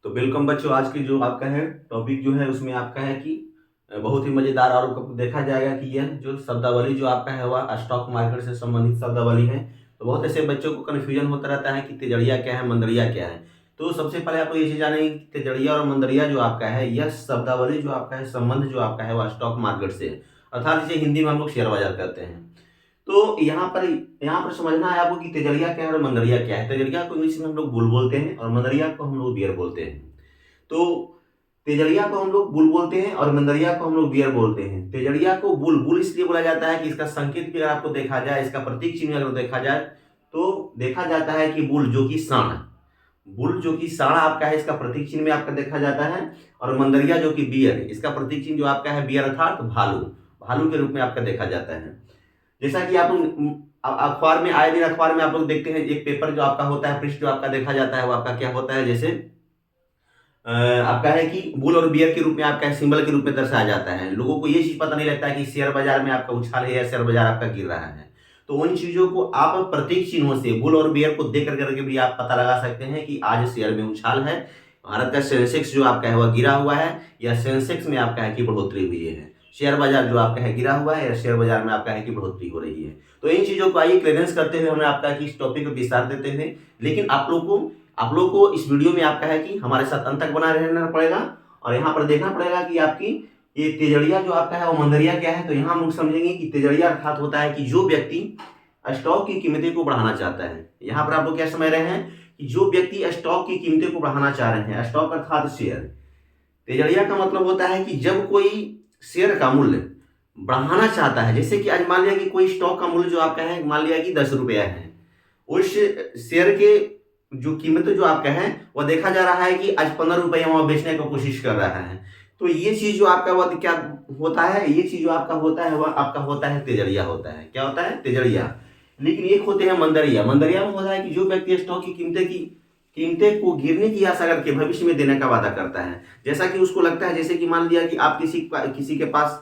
तो वेलकम बच्चों। आज की जो आपका है टॉपिक जो है उसमें आपका है कि बहुत ही मजेदार और देखा जाएगा कि यह जो शब्दावली जो आपका है वह स्टॉक मार्केट से संबंधित शब्दावली है। तो बहुत ऐसे बच्चों को कन्फ्यूजन होता रहता है कि तेजड़िया क्या है, मंदरिया क्या है। तो सबसे पहले आपको ये चीज जानेंगे कि तेजड़िया और मंदरिया जो आपका है यह शब्दावली जो आपका है संबंध जो आपका है वह स्टॉक मार्केट से, अर्थात इसे हिंदी में हम लोग शेयर बाजार कहते हैं। तो यहाँ पर समझना है आपको कि तेजड़िया क्या है और मंदरिया क्या है। तेजड़िया को इंग्लिश में हम लोग बुल बोलते हैं और मंदरिया को हम लोग बियर बोलते हैं। तो तेजड़िया को हम लोग बुल बोलते हैं और मंदरिया को हम लोग बियर बोलते हैं। तेजड़िया को बुल बुल इसलिए बोला जाता है कि इसका संकेत भी अगर आपको देखा जाए, इसका प्रतीक चिन्ह अगर देखा जाए तो देखा जाता है कि बुल जो कि सांड, बुल जो कि सांड आपका है इसका प्रतीक चिन्ह में आपका देखा जाता है। और मंदरिया जो कि बियर, इसका प्रतीक चिन्ह जो आपका है बियर अर्थात भालू, भालू के रूप में आपका देखा जाता है। जैसा कि आप अखबार में आए दिन अखबार में आप लोग देखते हैं, एक पेपर जो आपका होता है पृष्ठ जो आपका देखा जाता है वो आपका क्या होता है, जैसे आपका है कि बुल और बियर के रूप में आपका सिंबल के रूप में दर्शाया जाता है। लोगों को ये चीज पता नहीं लगता है कि शेयर बाजार में आपका उछाल है या शेयर बाजार आपका गिर रहा है। तो उन चीजों को आप प्रतीक चिन्हों से बुल और बियर को देख करके भी आप पता लगा सकते हैं कि आज शेयर में उछाल है, भारत का सेंसेक्स जो आपका है वह गिरा हुआ है या सेंसेक्स में आपका है कि बढ़ोतरी हुई है। शेयर बाजार जो आपका है गिरा हुआ है या शेयर बाजार में आपका है कि बढ़ोतरी हो रही है। तो इन चीजों को आइए क्लियरेंस करते हुए हमने आपका कि इस टॉपिक को विस्तार देते हुए, लेकिन आप लोग को इस वीडियो में आपका है कि हमारे साथ अंत तक बना रहना पड़ेगा और यहाँ पर देखना पड़ेगा कि आपकी ये तेजड़िया जो आपका है वो मंदरिया क्या है। तो यहाँ हम लोग समझेंगे कि तेजड़िया अर्थात होता है कि जो व्यक्ति स्टॉक की कीमतें को बढ़ाना चाहता है। यहाँ पर आप लोग क्या समझ रहे हैं कि जो व्यक्ति स्टॉक की कीमतें को बढ़ाना चाह रहे हैं, स्टॉक अर्थात शेयर। तेजड़िया का मतलब होता है कि जब कोई शेयर का मूल्य बढ़ाना चाहता है, जैसे कि आज मान लिया कि कोई स्टॉक का मूल्य जो आपका है मान लिया कि 10 रुपया है, उस शेयर के जो कीमत जो आपका है वह देखा जा रहा है कि आज 15 रुपया वहां बेचने की कोशिश कर रहा है। तो ये चीज जो आपका वह क्या होता है, ये चीज जो आपका होता है वह आपका होता है तेजड़िया होता है। क्या होता है? तेजड़िया। लेकिन एक होते हैं मंदरिया। मंदरिया में होता है कि जो व्यक्ति स्टॉक की कीमतें को गिरने की आशा करके भविष्य में देने का वादा करता है। जैसा कि उसको लगता है, जैसे कि मान लिया कि आप किसी के पास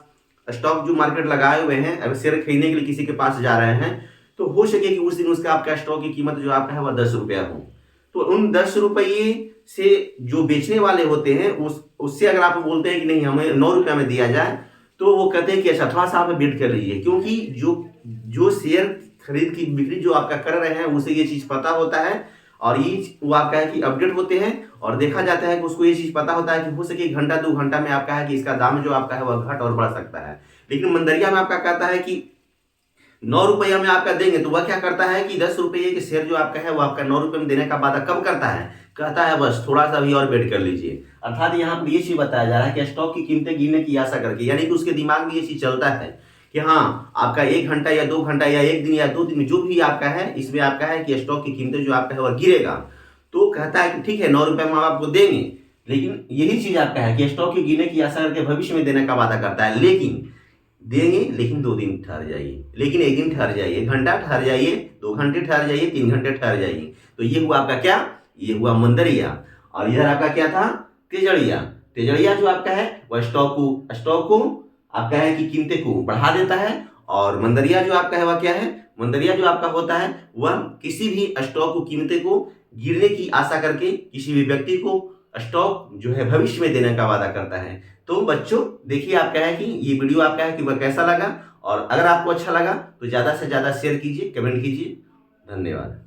स्टॉक जो मार्केट लगाए हुए हैं, अगर शेयर खरीदने के लिए किसी के पास जा रहे हैं, तो हो सके कि उस दिन उसका आपका स्टॉक की कीमत जो आपका है वह 10 रुपया हो। तो उन 10 रुपये से जो बेचने वाले होते हैं उससे अगर आप बोलते हैं कि नहीं हमें 9 रुपया में दिया जाए, तो वो कहते हैं कि अच्छा थोड़ा सा आप वेट कर लीजिए, क्योंकि जो जो शेयर खरीद की बिक्री जो आपका कर रहे हैं उसे ये चीज पता होता है और ये वो आपका है कि अपडेट होते हैं और देखा जाता है कि उसको ये चीज पता होता है कि हो सके 1 घंटा 2 घंटा में आपका है कि इसका दाम जो आपका है वह घट और बढ़ सकता है। लेकिन मंदरिया में आपका कहता है कि 9 रुपया में आपका देंगे, तो वह क्या करता है कि 10 रुपये के शेयर जो आपका है वो आपका 9 रुपये में देने का वादा कब करता है? कहता है बस थोड़ा सा भी और वेट कर लीजिए। अर्थात यहाँ पर ये चीज बताया जा रहा है कि स्टॉक की कीमतें गिरने की आशा करके, यानी कि उसके दिमाग में ये चीज चलता है कि हाँ आपका 1 घंटा या 2 घंटा या 1 दिन या 2 दिन जो भी आपका है इसमें आपका है कि स्टॉक की कीमतें जो आपका है वह गिरेगा। तो कहता है कि ठीक है 9 रुपये हम आपको देंगे, लेकिन यही चीज आपका है कि स्टॉक की गिरने की आशा करके भविष्य में देने का वादा करता है। लेकिन देंगे, लेकिन 2 दिन ठहर जाइए, लेकिन 1 दिन ठहर जाइए, 1 घंटा ठहर जाइए, 2 घंटे ठहर जाइए, 3 घंटे ठहर जाइए। तो ये हुआ आपका क्या? ये हुआ मंदरिया। और इधर आपका क्या था? तेजड़िया। तेजड़िया जो आपका है वह स्टॉक को आपका है कि कीमतें को बढ़ा देता है। और मंदरिया जो आपका है वह क्या है? मंदरिया जो आपका होता है वह किसी भी स्टॉक को कीमतें को गिरने की आशा करके किसी भी व्यक्ति को स्टॉक जो है भविष्य में देने का वादा करता है। तो बच्चों देखिए आपका है कि ये वीडियो आपका है कि वह कैसा लगा, और अगर आपको अच्छा लगा तो ज़्यादा से ज़्यादा शेयर कीजिए, कमेंट कीजिए। धन्यवाद।